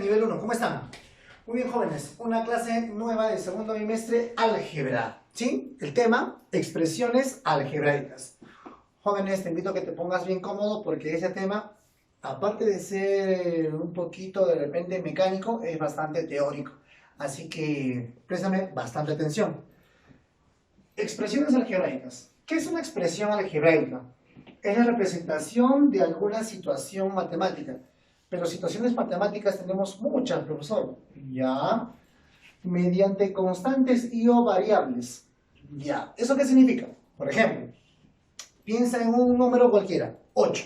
nivel 1, ¿cómo están? Muy bien, jóvenes, una clase nueva del segundo bimestre, álgebra, ¿sí? El tema, expresiones algebraicas. Jóvenes, te invito a que te pongas bien cómodo porque ese tema, aparte de ser un poquito de repente mecánico, es bastante teórico. Así que préstame bastante atención. Expresiones algebraicas. ¿Qué es una expresión algebraica? Es la representación de alguna situación matemática. Pero situaciones matemáticas tenemos muchas, profesor. Ya. Mediante constantes y o variables. Ya. ¿Eso qué significa? Por ejemplo, piensa en un número cualquiera, 8.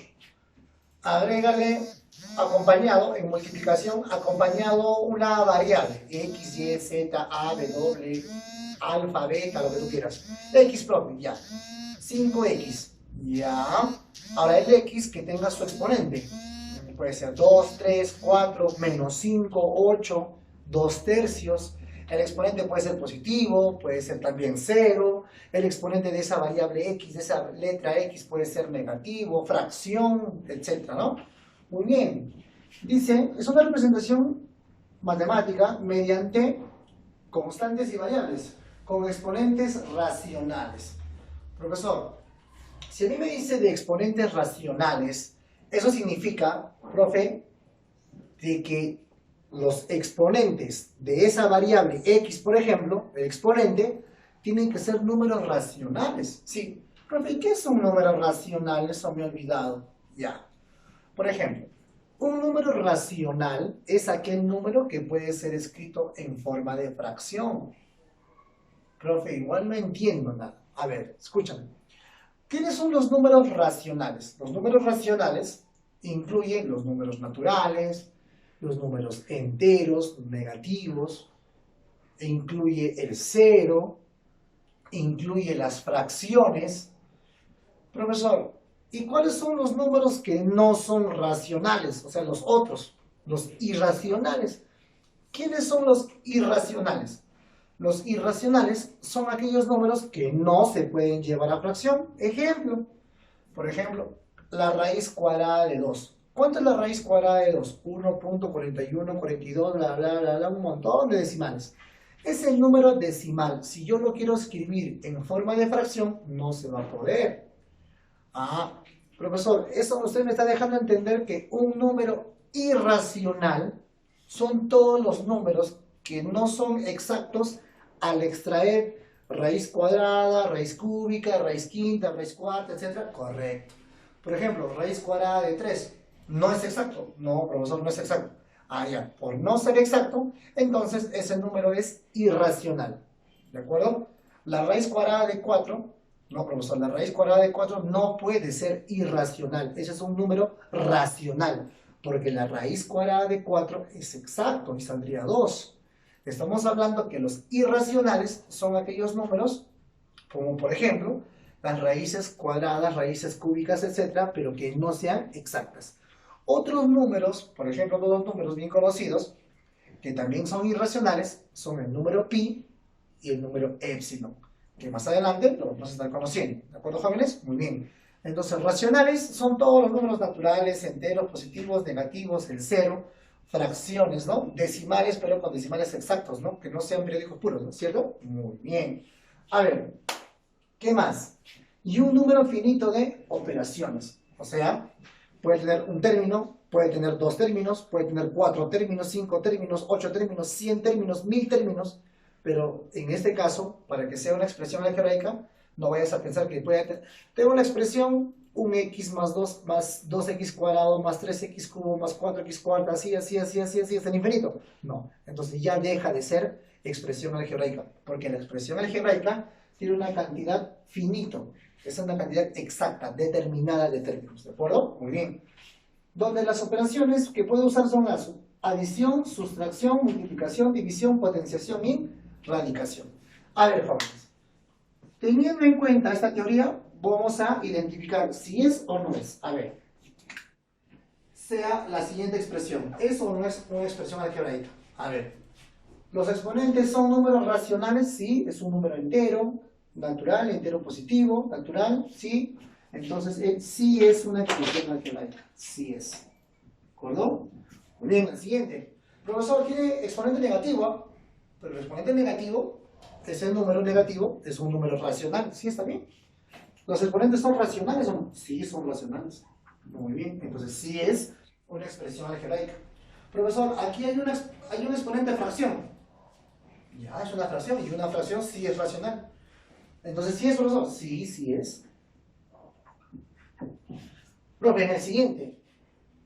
Agrégale acompañado, en multiplicación, acompañado una variable. X, Y, Z, A, W, alfa, beta, lo que tú quieras. X propio, ya. 5X. Ya. Ahora el X que tenga su exponente. Puede ser 2, 3, 4, menos 5, 8, 2 tercios. El exponente puede ser positivo, puede ser también 0. El exponente de esa variable X, de esa letra X, puede ser negativo, fracción, etc., ¿no? Muy bien. Dice, es una representación matemática mediante constantes y variables, con exponentes racionales. Profesor, si a mí me dice de exponentes racionales, eso significa, profe, de que los exponentes de esa variable X, por ejemplo, el exponente, tienen que ser números racionales. Sí, profe, ¿qué es un número racional? Eso me he olvidado. Ya. Por ejemplo, un número racional es aquel número que puede ser escrito en forma de fracción. Profe, igual no entiendo nada. A ver, escúchame. ¿Quiénes son los números racionales? Los números racionales incluyen los números naturales, los números enteros, negativos, e incluye el 0, incluye las fracciones. Profesor, ¿y cuáles son los números que no son racionales? O sea, los otros, los irracionales. ¿Quiénes son los irracionales? Los irracionales son aquellos números que no se pueden llevar a fracción. Ejemplo, por ejemplo, la raíz cuadrada de 2. ¿Cuánto es la raíz cuadrada de 2? 1.4142, bla, bla, bla, bla, un montón de decimales. Es el número decimal. Si yo lo quiero escribir en forma de fracción, no se va a poder. Ah, profesor, eso usted me está dejando entender que un número irracional son todos los números que no son exactos al extraer raíz cuadrada, raíz cúbica, raíz quinta, raíz cuarta, etc. Correcto. Por ejemplo, raíz cuadrada de 3. ¿No es exacto? No, profesor, no es exacto. Ah, ya. Por no ser exacto, entonces ese número es irracional. ¿De acuerdo? La raíz cuadrada de 4, no, profesor, la raíz cuadrada de 4 no puede ser irracional. Ese es un número racional. Porque la raíz cuadrada de 4 es exacto y saldría 2. Estamos hablando que los irracionales son aquellos números, como por ejemplo, las raíces cuadradas, raíces cúbicas, etcétera, pero que no sean exactas. Otros números, por ejemplo, dos números bien conocidos, que también son irracionales, son el número pi y el número épsilon, que más adelante lo vamos a estar conociendo. ¿De acuerdo, jóvenes? Muy bien. Entonces, racionales son todos los números naturales, enteros, positivos, negativos, el 0, fracciones, ¿no? Decimales, pero con decimales exactos, ¿no? Que no sean periódicos puros, ¿no es cierto? Muy bien. A ver, ¿qué más? Y un número finito de operaciones. O sea, puede tener un término, puede tener 2 términos, puede tener 4 términos, 5 términos, 8 términos, 100 términos, 1000 términos. Pero en este caso, para que sea una expresión algebraica, no vayas a pensar que puede tener... Tengo una expresión, un x más 2 más 2x cuadrado más 3x cubo más 4x cuarta, así, hasta el infinito. No, entonces ya deja de ser expresión algebraica, porque la expresión algebraica tiene una cantidad finito, es una cantidad exacta, determinada de términos, ¿de acuerdo? Muy bien. Donde las operaciones que puedo usar son la adición, sustracción, multiplicación, división, potenciación y radicación. A ver, jóvenes. Teniendo en cuenta esta teoría, vamos a identificar si es o no es. A ver, sea la siguiente expresión. ¿Es o no es una expresión algebraica? A ver, los exponentes son números racionales, sí, es un número entero, natural, entero positivo, natural, sí. Entonces, sí es una expresión algebraica, sí es. ¿De acuerdo? Muy bien, la siguiente. Profesor, tiene exponente negativo, ¿ah? Pero el exponente negativo, ese número negativo, es un número racional. ¿Sí está bien? ¿Los exponentes son racionales o no? Sí, son racionales. Muy bien, entonces sí es una expresión algebraica. Profesor, aquí hay un exponente de fracción. Ya, es una fracción, y una fracción sí es racional. Entonces, ¿sí es, profesor? Sí, sí es. Profe, en el siguiente,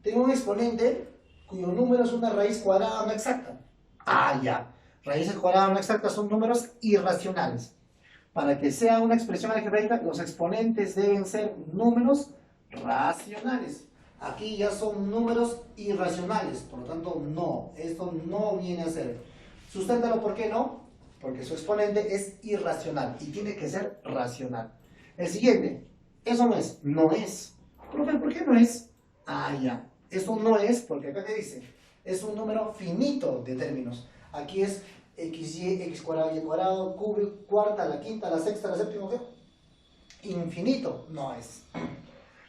tengo un exponente cuyo número es una raíz cuadrada no exacta. Ah, ya. Raíces cuadradas no exactas son números irracionales. Para que sea una expresión algebraica, los exponentes deben ser números racionales. Aquí ya son números irracionales, por lo tanto, no. Esto no viene a ser. Susténtalo, ¿por qué no? Porque su exponente es irracional y tiene que ser racional. El siguiente, eso no es. No es. Profe, ¿por qué no es? Ah, ya. Eso no es porque acá te dice, es un número finito de términos. Aquí es xy, x cuadrado, y cuadrado, cubo, cuarta, la quinta, la sexta, la séptima, ¿qué? Infinito. No es.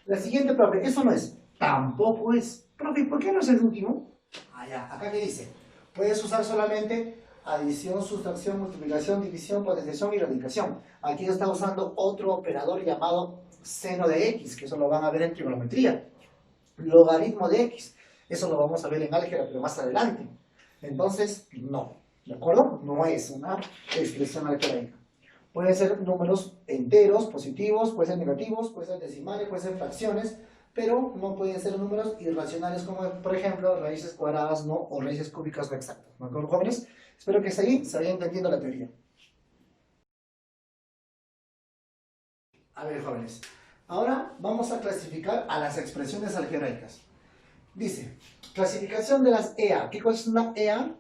La siguiente, profe, eso no es. Tampoco es. Profe, ¿por qué no es el último? Ah, ya. Acá que dice, puedes usar solamente adición, sustracción, multiplicación, división, potenciación y radicación. Aquí está usando otro operador llamado seno de x, que eso lo van a ver en trigonometría. Logaritmo de x, eso lo vamos a ver en álgebra, pero más adelante. Entonces, no. ¿De acuerdo? No es una expresión algebraica. Pueden ser números enteros, positivos, pueden ser negativos, pueden ser decimales, pueden ser fracciones, pero no pueden ser números irracionales como, por ejemplo, raíces cuadradas no, o raíces cúbicas no exactas. ¿De acuerdo, jóvenes? Espero que ahí se vaya entendiendo la teoría. A ver, jóvenes. Ahora vamos a clasificar a las expresiones algebraicas. Dice, clasificación de las EA. ¿Qué cosa es una EA?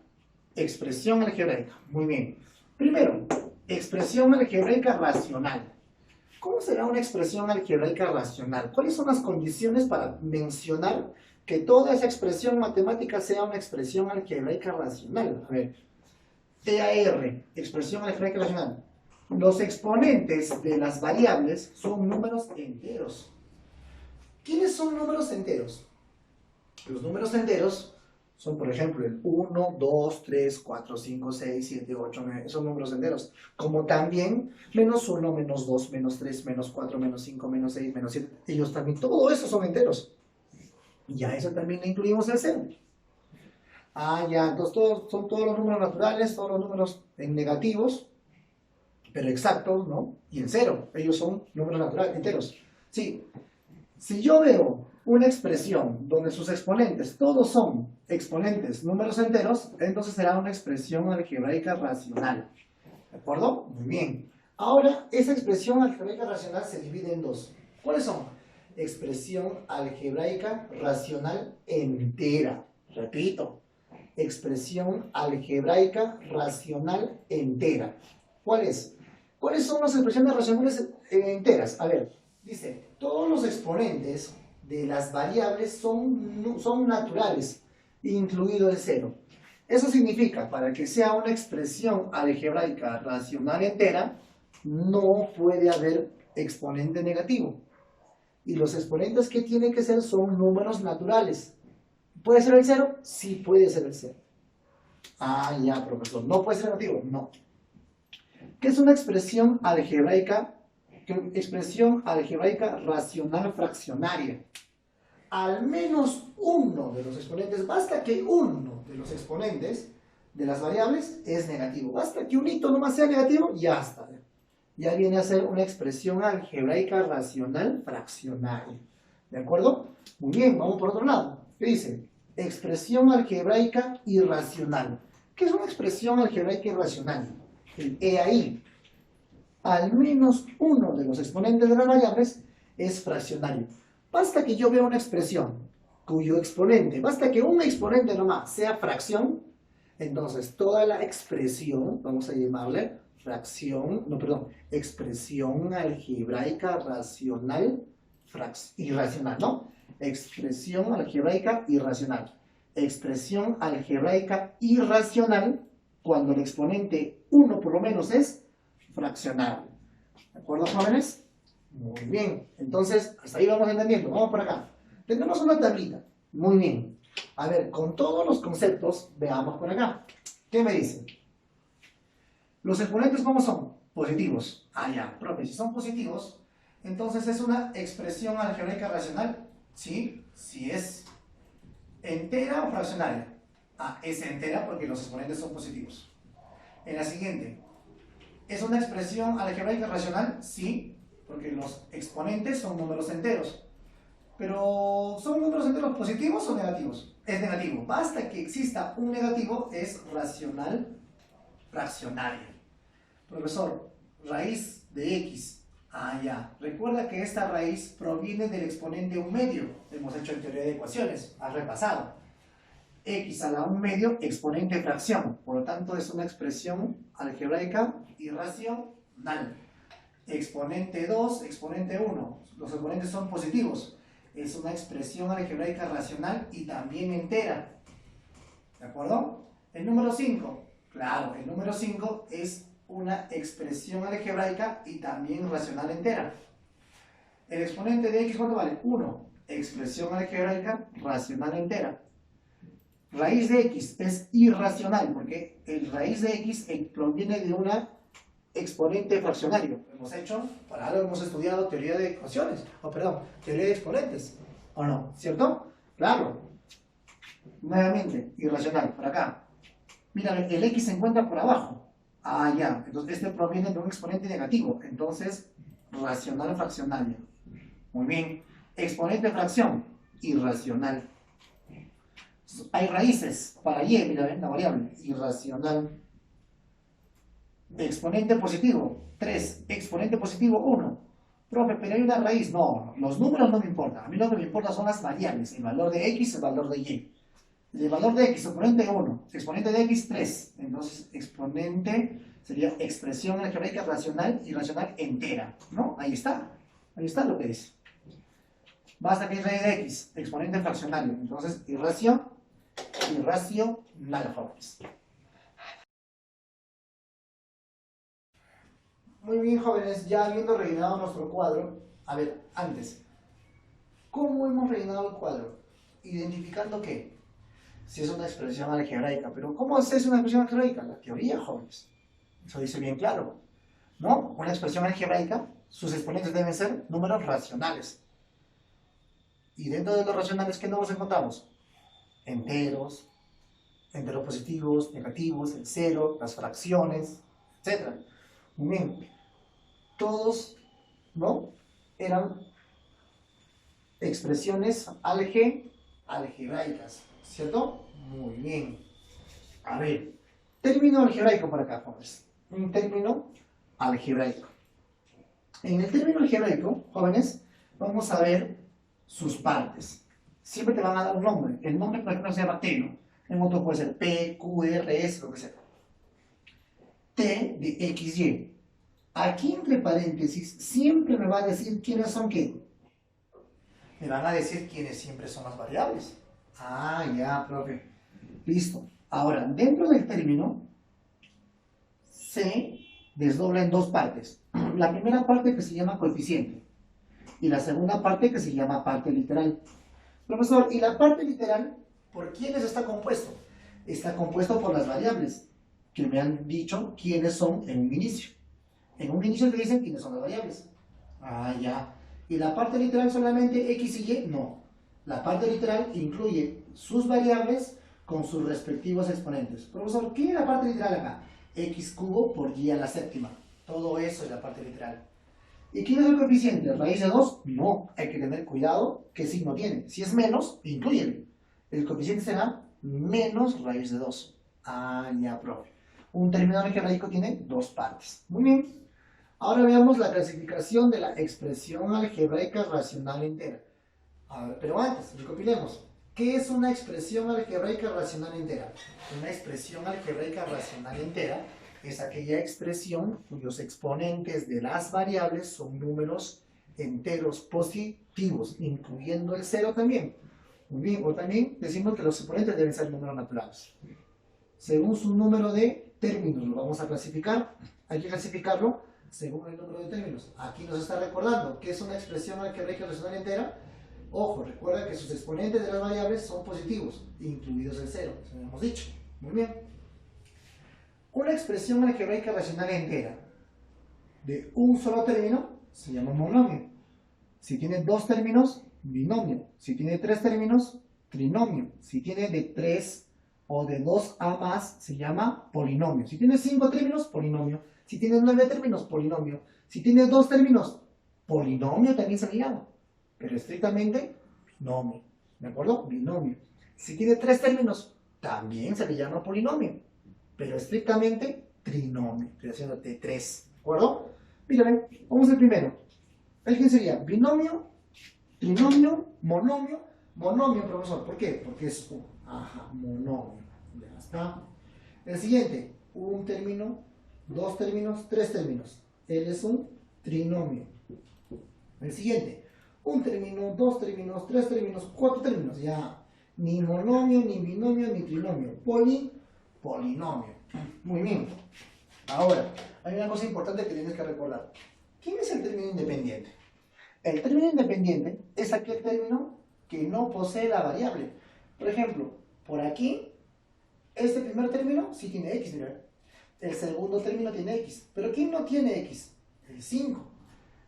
Expresión algebraica. Muy bien. Primero, expresión algebraica racional. ¿Cómo será una expresión algebraica racional? ¿Cuáles son las condiciones para mencionar que toda esa expresión matemática sea una expresión algebraica racional? A ver, EAR, expresión algebraica racional. Los exponentes de las variables son números enteros. ¿Quiénes son números enteros? Los números enteros son, por ejemplo, el 1, 2, 3, 4, 5, 6, 7, 8, 9, son números enteros. Como también menos 1, menos 2, menos 3, menos 4, menos 5, menos 6, menos 7. Ellos también, todo eso son enteros. Y a eso también le incluimos el 0. Ah, ya, entonces son todos los números naturales, todos los números negativos, pero exactos, ¿no? Y el 0, ellos son números naturales, enteros. Sí, si yo veo una expresión donde sus exponentes todos son exponentes números enteros, entonces será una expresión algebraica racional. ¿De acuerdo? Muy bien. Ahora, esa expresión algebraica racional se divide en dos. ¿Cuáles son? Expresión algebraica racional entera. Repito, expresión algebraica racional entera. ¿Cuáles son las expresiones racionales enteras? A ver, dice, todos los exponentes de las variables son naturales, incluido el 0. Eso significa, para que sea una expresión algebraica racional entera, no puede haber exponente negativo. Y los exponentes que tienen que ser son números naturales. ¿Puede ser el 0? Sí, puede ser el 0. Ah, ya, profesor. ¿No puede ser negativo? No. ¿Qué es una expresión algebraica? Expresión algebraica racional fraccionaria. Al menos uno de los exponentes, basta que uno de los exponentes de las variables es negativo. Basta que un hito nomás sea negativo, ya está. Ya viene a ser una expresión algebraica racional fraccionaria. ¿De acuerdo? Muy bien, vamos por otro lado. ¿Qué dice? Expresión algebraica irracional. ¿Qué es una expresión algebraica irracional? El EAI. Al menos uno de los exponentes de las variables es fraccionario. Basta que yo vea una expresión cuyo exponente, basta que un exponente nomás sea fracción, entonces toda la expresión, vamos a llamarle expresión algebraica racional irracional, ¿no? Expresión algebraica irracional. Expresión algebraica irracional cuando el exponente 1 por lo menos es fraccionario. ¿De acuerdo, jóvenes? Muy bien. Entonces, hasta ahí vamos entendiendo. Vamos por acá. Tenemos una tablita. Muy bien. A ver, con todos los conceptos, veamos por acá. ¿Qué me dicen? Los exponentes, ¿cómo son? Positivos. Ah, ya, profe, si son positivos, entonces es una expresión algebraica racional. ¿Sí? Si es entera o fraccionaria. Ah, es entera porque los exponentes son positivos. En la siguiente, ¿es una expresión algebraica racional? Sí, porque los exponentes son números enteros. Pero, ¿son números enteros positivos o negativos? Es negativo. Basta que exista un negativo, es racional fraccionaria. Profesor, raíz de x. Ah, ya. Recuerda que esta raíz proviene del exponente 1/2. Hemos hecho en teoría de ecuaciones. Has repasado. X a la 1/2, exponente fracción. Por lo tanto, es una expresión algebraica irracional. Exponente 2, exponente 1. Los exponentes son positivos. Es una expresión algebraica racional y también entera. ¿De acuerdo? El número 5. Claro, el número 5 es una expresión algebraica y también racional entera. El exponente de x, ¿cuánto vale? 1. Expresión algebraica racional entera. Raíz de x es irracional porque el raíz de x proviene de una exponente fraccionario. Hemos hecho, para algo hemos estudiado teoría de ecuaciones, teoría de exponentes, ¿o no? ¿Cierto? Claro. Nuevamente, irracional, por acá. Mira, el x se encuentra por abajo. Ah, ya. Entonces, este proviene de un exponente negativo. Entonces, racional fraccionaria. Muy bien. Exponente fracción, irracional. Hay raíces para y, mira, ven, la variable, irracional. Exponente positivo, 3. Exponente positivo, 1. Profe, pero hay una raíz. No, los números no me importan. A mí lo que me importa son las variables. El valor de x, el valor de y. El valor de x, exponente 1. Exponente de x, 3. Entonces, exponente sería expresión algebraica racional y racional entera. ¿No? Ahí está. Ahí está lo que es. Basta que es raíz de x, exponente fraccionario. Entonces, irracional, jóvenes. Muy bien, jóvenes, ya habiendo rellenado nuestro cuadro, a ver, antes, ¿cómo hemos rellenado el cuadro? Identificando qué, si es una expresión algebraica, pero ¿cómo es una expresión algebraica? La teoría, jóvenes, eso dice bien claro, ¿no? Una expresión algebraica, sus exponentes deben ser números racionales. Y dentro de los racionales, ¿qué números encontramos? Enteros, enteros positivos, negativos, el cero, las fracciones, etc. Muy bien. Todos, ¿no? Eran expresiones algebraicas, ¿cierto? Muy bien. A ver, término algebraico por acá, jóvenes. Un término algebraico. En el término algebraico, jóvenes, vamos a ver sus partes. Siempre te van a dar un nombre. El nombre, por ejemplo, se llama T, ¿no? En otro puede ser P, Q, R, S, lo que sea. T de X, Y. Aquí entre paréntesis siempre me va a decir quiénes son qué. Me van a decir quiénes siempre son las variables. Ah, ya, profe. Listo. Ahora, dentro del término, se desdobla en dos partes. La primera parte que se llama coeficiente y la segunda parte que se llama parte literal. Profesor, ¿y la parte literal por quiénes está compuesto? Está compuesto por las variables que me han dicho quiénes son en un inicio. En un inicio te dicen quiénes son las variables. Ah, ya. ¿Y la parte literal solamente x y y? No. La parte literal incluye sus variables con sus respectivos exponentes. Profesor, ¿qué es la parte literal acá? X cubo por y a la séptima. Todo eso es la parte literal. ¿Y quién es el coeficiente? ¿Raíz de 2? No. Hay que tener cuidado qué signo tiene. Si es menos, inclúyelo. El coeficiente será menos raíz de 2. Ah, ya, profe. Un término algebraico tiene dos partes. Muy bien. Ahora veamos la clasificación de la expresión algebraica racional entera. A ver, pero antes, recopilemos. ¿Qué es una expresión algebraica racional entera? Una expresión algebraica racional entera es aquella expresión cuyos exponentes de las variables son números enteros positivos, incluyendo el cero también. Muy bien, o también decimos que los exponentes deben ser números naturales. Según su número de términos lo vamos a clasificar. Hay que clasificarlo según el número de términos. Aquí nos está recordando que es una expresión algebraica racional entera. Ojo, recuerda que sus exponentes de las variables son positivos, incluidos el 0, eso lo hemos dicho. Muy bien. Una expresión algebraica racional entera de un solo término se llama monomio. Si tiene dos términos, binomio. Si tiene tres términos, trinomio. Si tiene de 3 o de 2 a más, se llama polinomio. Si tiene 5 términos, polinomio. Si tiene 9 términos, polinomio. Si tiene 2 términos, polinomio también se le llama. Pero estrictamente, binomio. ¿De acuerdo? Binomio. Si tiene 3 términos, también se le llama polinomio. Pero estrictamente, trinomio. Estoy haciendo de 3. ¿De acuerdo? Miren, vamos al primero. ¿El sería? Binomio, trinomio, monomio. Monomio, profesor, ¿por qué? Porque es un monomio. Ya está. El siguiente, un término, dos términos, tres términos. Él es un trinomio. El siguiente, un término, dos términos, tres términos, cuatro términos. Ya, ni monomio, ni binomio, ni trinomio. Polinomio. Muy bien. Ahora, hay una cosa importante que tienes que recordar. ¿Quién es el término independiente? El término independiente es aquel término que no posee la variable. Por ejemplo, por aquí, este primer término sí tiene x, mira. El segundo término tiene x. ¿Pero quién no tiene x? El 5.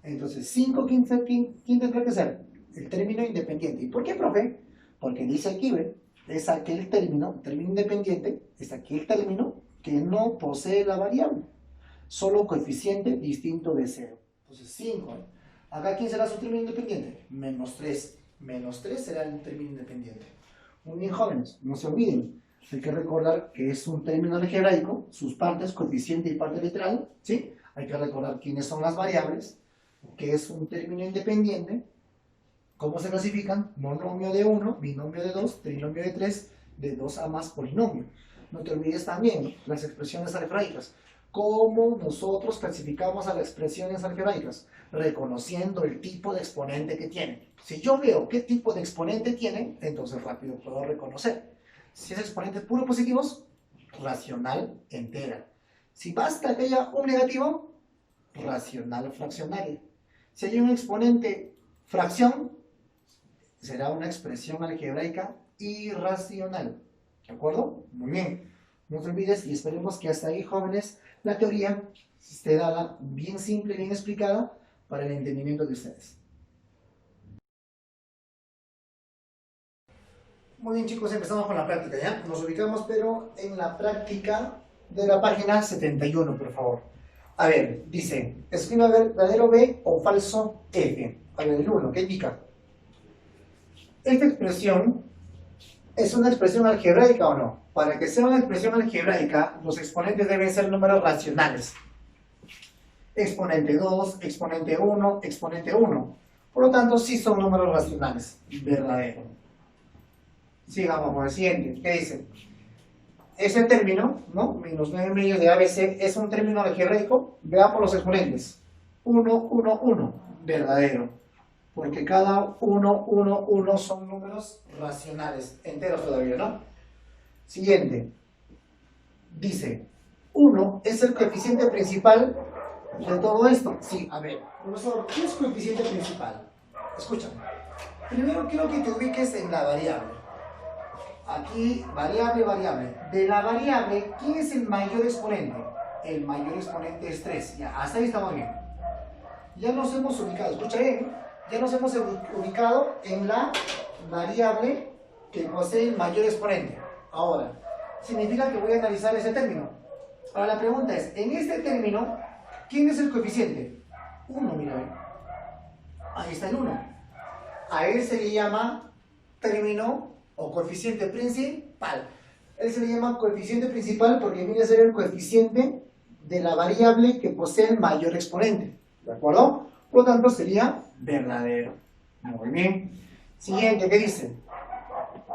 Entonces, 5, ¿quién tendrá que ser? El término independiente. ¿Y por qué, profe? Porque dice aquí, ¿ve? Es aquel término independiente, es aquel término que no posee la variable. Solo coeficiente distinto de 0. Entonces, 5. Acá, ¿quién será su término independiente? Menos 3. Menos 3 será el término independiente. Muy bien, jóvenes, no se olviden. Hay que recordar que es un término algebraico, sus partes, coeficiente y parte literal, ¿sí? Hay que recordar quiénes son las variables, que es un término independiente, cómo se clasifican, monomio de 1, binomio de 2, trinomio de 3, de 2 a más polinomio. No te olvides también las expresiones algebraicas. ¿Cómo nosotros clasificamos a las expresiones algebraicas? Reconociendo el tipo de exponente que tienen. Si yo veo qué tipo de exponente tienen, entonces rápido puedo reconocer. Si es exponentes puros positivos, racional entera. Si basta que haya un negativo, racional fraccionaria. Si hay un exponente fracción, será una expresión algebraica irracional. ¿De acuerdo? Muy bien. No te olvides y esperemos que hasta ahí, jóvenes, la teoría esté dada bien simple, bien explicada para el entendimiento de ustedes. Muy bien, chicos, empezamos con la práctica, ¿ya? Nos ubicamos, pero en la práctica de la página 71, por favor. A ver, dice, escriba verdadero B o falso F. A ver, el 1, ¿qué indica? Esta expresión es una expresión algebraica o no. Para que sea una expresión algebraica, los exponentes deben ser números racionales. Exponente 2, exponente 1, exponente 1. Por lo tanto, sí son números racionales. Verdadero. Sigamos con el siguiente. ¿Qué dice? Ese término, ¿no? Menos 9 medios de ABC, es un término algebraico. Veamos los exponentes. 1, 1, 1. Verdadero. Porque cada 1, 1, 1 son números racionales. Enteros todavía, ¿no? Siguiente. Dice, 1 es el coeficiente principal de todo esto. Sí, a ver, profesor, ¿qué es coeficiente principal? Escúchame. Primero quiero que te ubiques en la variable. Aquí, variable, variable. De la variable, ¿quién es el mayor exponente? El mayor exponente es 3. Ya, hasta ahí estamos bien. Ya nos hemos ubicado, escucha bien, ya nos hemos ubicado en la variable que posee el mayor exponente. Ahora, significa que voy a analizar ese término. Ahora la pregunta es, en este término, ¿quién es el coeficiente? 1, mira, ahí está el 1. A él se le llama término o coeficiente principal. Él se le llama coeficiente principal porque viene a ser el coeficiente de la variable que posee el mayor exponente. ¿De acuerdo? Por lo tanto, sería verdadero. Muy bien. Siguiente, ¿qué dice?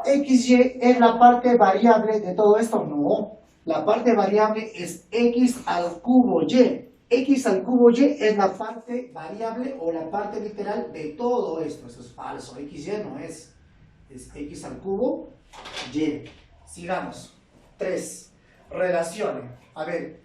XY es la parte variable de todo esto. No, la parte variable es X al cubo Y. X al cubo Y es la parte variable o la parte literal de todo esto. Eso es falso. XY no es. Es X al cubo Y. Sigamos. 3. Relaciones. A ver.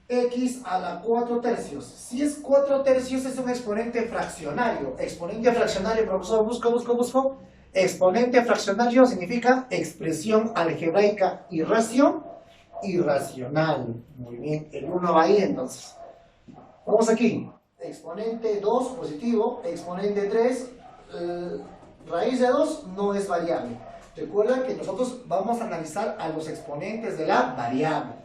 x a la 4 tercios. Si es 4 tercios es un exponente fraccionario. Exponente fraccionario, profesor, busco. Exponente fraccionario significa expresión algebraica irracional. Muy bien, el 1 va ahí entonces. Vamos aquí. Exponente 2 positivo, exponente 3, raíz de 2 no es variable. Recuerda que nosotros vamos a analizar a los exponentes de la variable.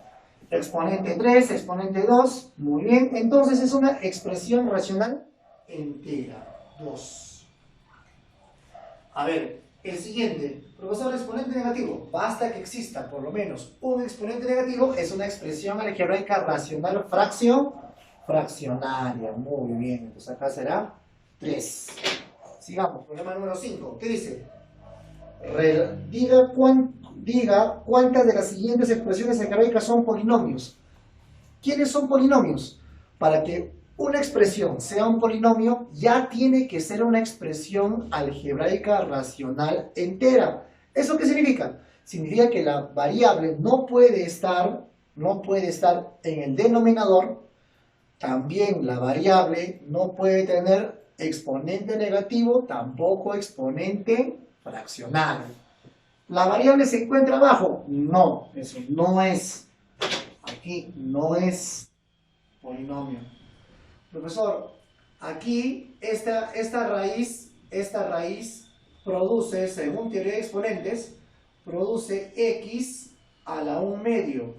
Exponente 3, exponente 2, muy bien. Entonces es una expresión racional entera, 2. A ver, el siguiente, profesor, exponente negativo. Basta que exista por lo menos un exponente negativo, es una expresión algebraica racional fraccionaria. Muy bien, entonces acá será 3. Sigamos, problema número 5. ¿Qué dice? Diga cuántas de las siguientes expresiones algebraicas son polinomios. ¿Quiénes son polinomios? Para que una expresión sea un polinomio, ya tiene que ser una expresión algebraica racional entera. ¿Eso qué significa? Significa que la variable no puede estar en el denominador. También la variable no puede tener exponente negativo, tampoco exponente fraccional. ¿La variable se encuentra abajo? No, eso no es. Aquí no es polinomio. Profesor, aquí esta raíz produce, según teoría de exponentes, produce x a la 1 medio.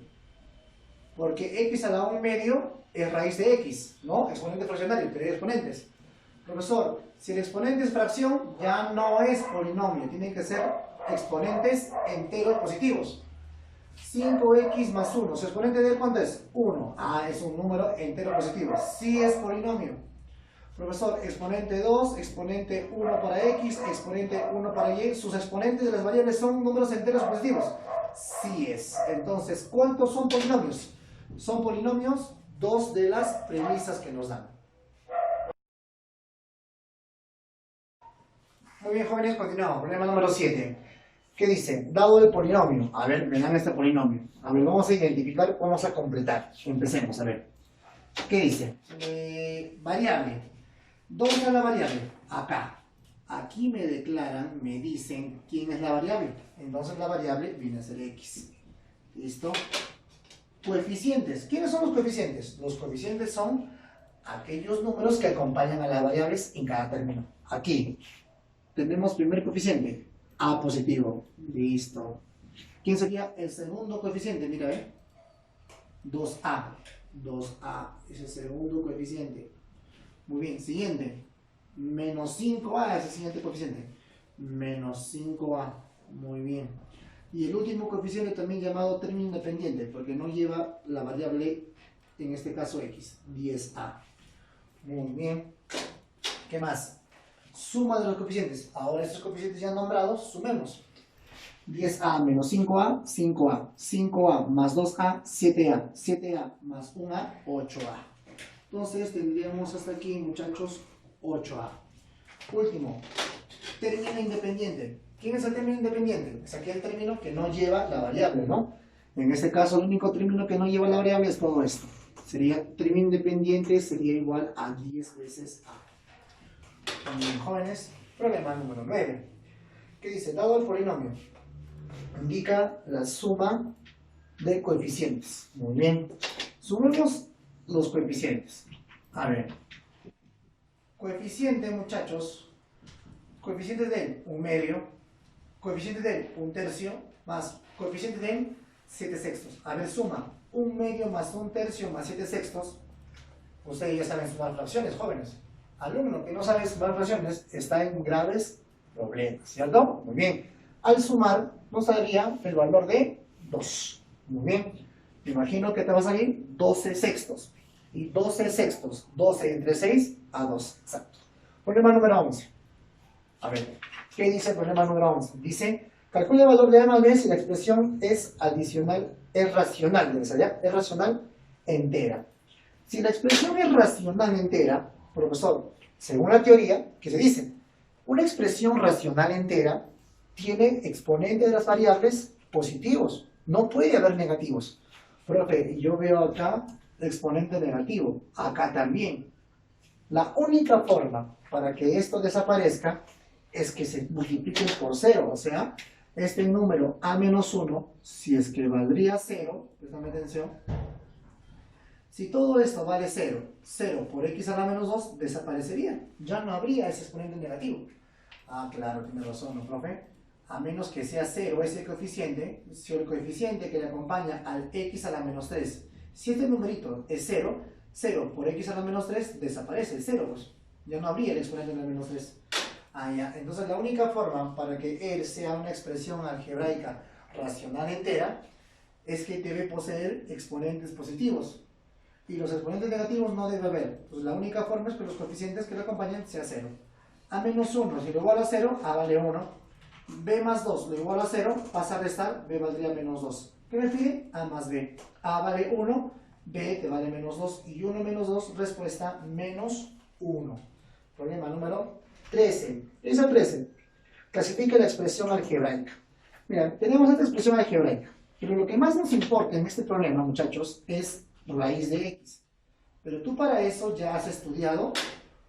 Porque x a la 1 medio es raíz de x, ¿no? Exponente fraccionario, teoría de exponentes. Profesor, si el exponente es fracción, ya no es polinomio, tienen que ser exponentes enteros positivos. 5x más 1, ¿su exponente de cuánto es? 1. Ah, es un número entero positivo, sí es polinomio. Profesor, exponente 2, exponente 1 para x, exponente 1 para y, sus exponentes de las variables son números enteros positivos. Sí es. Entonces, ¿cuántos son polinomios? Son polinomios 2 de las premisas que nos dan. Muy bien, jóvenes, continuamos. Problema número 7. ¿Qué dice? Dado el polinomio. A ver, me dan este polinomio. A ver, vamos a identificar, vamos a completar. Empecemos, a ver. ¿Qué dice? Variable. ¿Dónde está la variable? Acá. Aquí me declaran, me dicen quién es la variable. Entonces la variable viene a ser x. ¿Listo? Coeficientes. ¿Quiénes son los coeficientes? Los coeficientes son aquellos números que acompañan a las variables en cada término. Aquí tenemos primer coeficiente, a positivo. Listo. ¿Quién sería el segundo coeficiente? Mira, 2a. 2a es el segundo coeficiente. Muy bien, siguiente. Menos 5a es el siguiente coeficiente. Menos 5a. Muy bien. Y el último coeficiente también llamado término independiente, porque no lleva la variable, en este caso x, 10a. Muy bien. ¿Qué más? Suma de los coeficientes. Ahora estos coeficientes ya nombrados, sumemos. 10a menos 5a, 5a. 5a más 2a, 7a. 7a más 1a, 8a. Entonces tendríamos hasta aquí, muchachos, 8a. Último, término independiente. ¿Quién es el término independiente? Es aquel término que no lleva la variable, ¿no? En este caso, el único término que no lleva la variable es todo esto. Sería término independiente, sería igual a 10 veces a. Bien, jóvenes, problema número 9. ¿Qué dice? Dado el polinomio, indica la suma de coeficientes. Muy bien. Sumemos los coeficientes. A ver. Coeficiente, muchachos. Coeficiente de 1 medio. Coeficiente de 1 tercio. Más coeficiente de 7 sextos. A ver, suma. 1 medio más 1 tercio más 7 sextos. Ustedes ya saben sumar fracciones, jóvenes. Alumno que no sabe sumar fracciones está en graves problemas, ¿cierto? Muy bien. Al sumar nos daría el valor de 2. Muy bien. Me imagino que te va a salir 12 sextos. Y 12 sextos, 12 entre 6 a 2. Exacto. Problema número 11. A ver, ¿qué dice el problema número 11? Dice, calcula el valor de A más B si la expresión es adicional, es racional, ¿ya? Es racional entera. Si la expresión es racional entera, profesor, según la teoría, ¿qué se dice? Una expresión racional entera tiene exponentes de las variables positivos. No puede haber negativos. Profe, yo veo acá exponente negativo. Acá también. La única forma para que esto desaparezca es que se multiplique por 0. O sea, este número a menos 1, si es que valdría 0, préstame atención, si todo esto vale 0, 0 por x a la menos 2, desaparecería. Ya no habría ese exponente negativo. Ah, claro, tiene razón, ¿no, profe? A menos que sea 0 ese coeficiente, si el coeficiente que le acompaña al x a la menos 3, si este numerito es 0, 0 por x a la menos 3 desaparece, 0, pues. Ya no habría el exponente de la menos 3. Ah, ya. Entonces la única forma para que él sea una expresión algebraica racional entera es que debe poseer exponentes positivos. Y los exponentes negativos no debe haber. Entonces la única forma es que los coeficientes que le acompañen sea 0. A menos 1, si lo igual a 0, A vale 1. B más 2 lo igual a 0, pasa a restar, B valdría menos 2. ¿Qué me pide? A más B. A vale 1, B te vale menos 2. Y 1 menos 2, respuesta menos 1. Problema número 13. ¿Qué dice el 13? Clasifica la expresión algebraica. Mira, tenemos esta expresión algebraica. Pero lo que más nos importa en este problema, muchachos, es raíz de x. Pero tú para eso ya has estudiado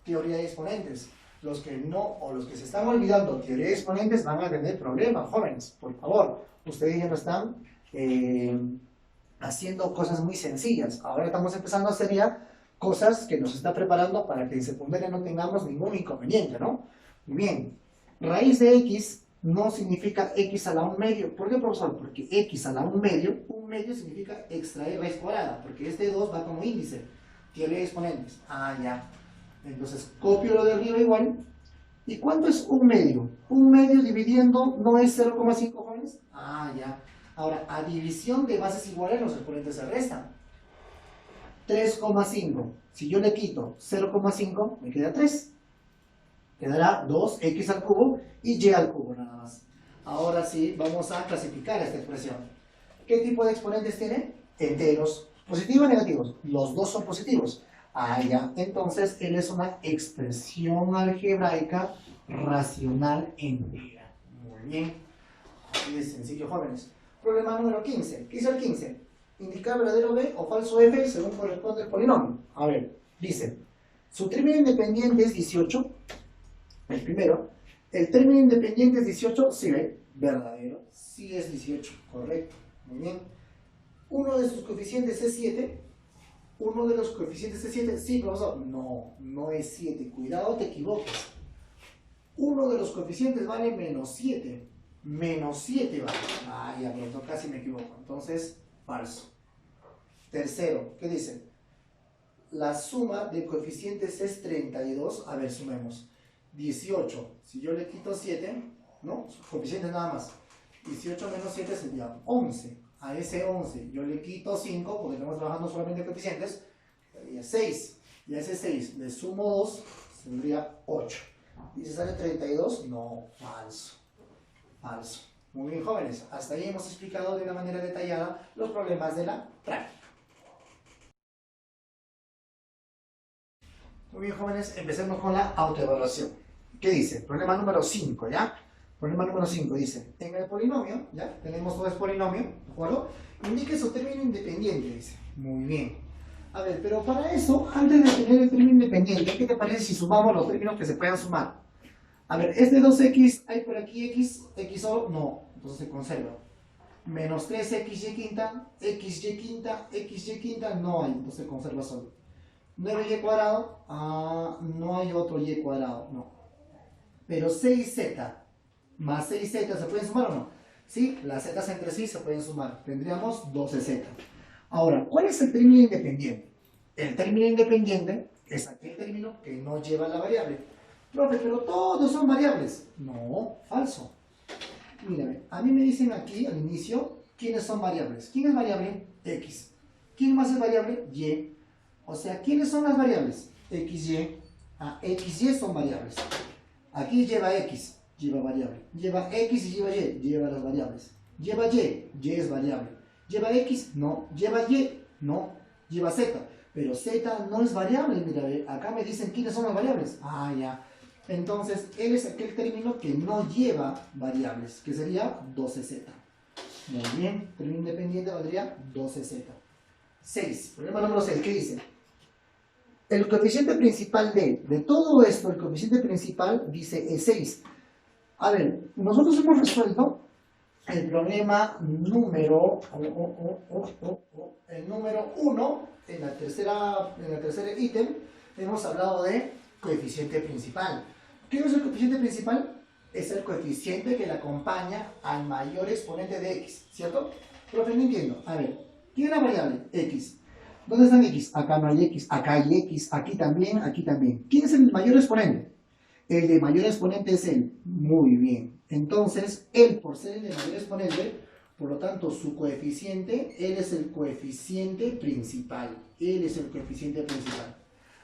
teoría de exponentes. Los que no, o los que se están olvidando teoría de exponentes van a tener problemas, jóvenes. Por favor, ustedes ya no están haciendo cosas muy sencillas. Ahora estamos empezando a hacer ya cosas que nos está preparando para que en secundaria no tengamos ningún inconveniente, ¿no? Muy bien. Raíz de x no significa x a la 1 medio. ¿Por qué, profesor? Porque x a la 1 medio significa extraer raíz cuadrada, porque este 2 va como índice. Teoría de exponentes. Ah, ya. Entonces, copio lo de arriba igual. ¿Y cuánto es 1 medio? 1 medio dividiendo, ¿no es 0,5, jóvenes? Ah, ya. Ahora, a división de bases iguales, los exponentes se restan. 3,5. Si yo le quito 0,5, me queda 3. Quedará 2x al cubo y y al cubo nada más. Ahora sí, vamos a clasificar esta expresión. ¿Qué tipo de exponentes tiene? Enteros. ¿Positivos o negativos? Los dos son positivos. Ah, ya. Entonces, él es una expresión algebraica racional entera. Muy bien. Así de sencillo, jóvenes. Problema número 15. ¿Qué dice el 15? Indicar verdadero B o falso F según corresponde el polinomio. A ver, dice, su término independiente es 18. El primero. El término independiente es 18. Sí, ¿ve? Verdadero. Sí es 18. Correcto. Muy bien. Uno de sus coeficientes es 7. Uno de los coeficientes es 7. Sí, profesor. No, no es 7. Cuidado, te equivocas. Uno de los coeficientes vale menos 7. Menos 7 vale. Ah, ya, pero casi me equivoco. Entonces, falso. Tercero, ¿qué dice? La suma de coeficientes es 32. A ver, sumemos. 18. Si yo le quito 7, ¿no? Coeficientes nada más. 18 menos 7 sería 11. A ese 11 yo le quito 5, porque estamos trabajando solamente en coeficientes, sería 6. Y a ese 6 le sumo 2, tendría 8. ¿Y si sale 32? No, falso. Falso. Muy bien, jóvenes. Hasta ahí hemos explicado de una manera detallada los problemas de la práctica. Muy bien, jóvenes. Empecemos con la autoevaluación. ¿Qué dice? Problema número 5, ¿ya? Problema número 5 dice, en el polinomio, ya tenemos todo es polinomio, ¿de acuerdo? Indique su término independiente, dice. Muy bien. A ver, pero para eso, antes de tener el término independiente, ¿qué te parece si sumamos los términos que se puedan sumar? A ver, este 2x, ¿hay por aquí x? ¿X solo? No, entonces se conserva. Menos 3xy quinta, xy quinta, xy quinta, no hay, entonces se conserva solo. 9y cuadrado, no hay otro y cuadrado, no. Pero 6z más 6z, ¿se pueden sumar o no? Sí, las z entre sí se pueden sumar. Tendríamos 12z. Ahora, ¿cuál es el término independiente? El término independiente es aquel término que no lleva la variable. Profe, pero todos son variables. No, falso. Mírame, a mí me dicen aquí al inicio quiénes son variables. ¿Quién es variable? X. ¿Quién más es variable? Y. O sea, ¿quiénes son las variables? XY. XY son variables. Aquí lleva X. Lleva variable. Lleva X y lleva Y, lleva las variables. Lleva Y, Y es variable. Lleva X, no. Lleva Y, no. Lleva Z, pero Z no es variable. Mira, acá me dicen quiénes son las variables. Ah, ya. Entonces, él es aquel término que no lleva variables, que sería 12Z. Muy bien, término independiente valdría 12Z. 6. Problema número 6, ¿qué dice? El coeficiente principal de todo esto, el coeficiente principal dice es 6. A ver, nosotros hemos resuelto el problema número, el número 1, en la tercera ítem, hemos hablado de coeficiente principal. ¿Qué es el coeficiente principal? Es el coeficiente que le acompaña al mayor exponente de x, ¿cierto? Profe, no entiendo. A ver, tiene una variable, x. ¿Dónde están x? Acá no hay x, acá hay x, aquí también, aquí también. ¿Quién es el mayor exponente? El de mayor exponente es él. Muy bien. Entonces, él, por ser el de mayor exponente, por lo tanto, su coeficiente, él es el coeficiente principal. Él es el coeficiente principal.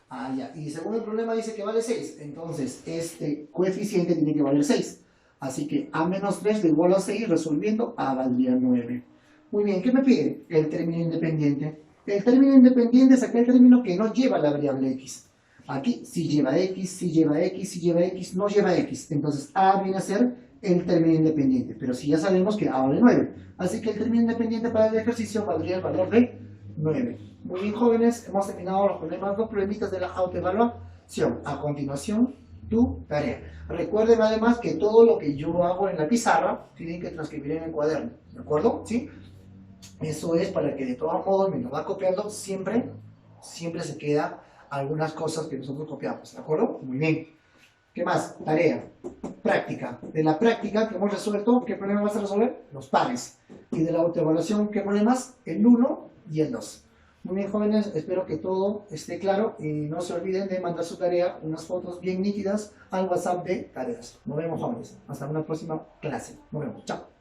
Ah, ya. Y según el problema dice que vale 6. Entonces, este coeficiente tiene que valer 6. Así que a menos 3 de igual a 6, resolviendo, a valdría 9. Muy bien, ¿qué me pide? El término independiente. El término independiente es aquel término que no lleva la variable x. Aquí sí lleva x, sí lleva x, sí lleva x, no lleva x. Entonces a viene a ser el término independiente. Pero sí ya sabemos que a vale 9. Así que el término independiente para el ejercicio valdría el valor de 9. Muy bien, jóvenes, hemos terminado los problemas, dos problemitas de la autoevaluación. A continuación, tu tarea. Recuerden además que todo lo que yo hago en la pizarra tienen que transcribir en el cuaderno. ¿De acuerdo? ¿Sí? Eso es para que de todos modos, mientras va copiando, siempre se queda algunas cosas que nosotros copiamos, ¿de acuerdo? Muy bien. ¿Qué más? Tarea. Práctica. De la práctica que hemos resuelto, ¿qué problema vas a resolver? Los pares. Y de la autoevaluación, ¿qué problemas? El 1 y el 2. Muy bien, jóvenes, espero que todo esté claro y no se olviden de mandar su tarea, unas fotos bien nítidas al WhatsApp de tareas. Nos vemos, jóvenes. Hasta una próxima clase. Nos vemos. Chao.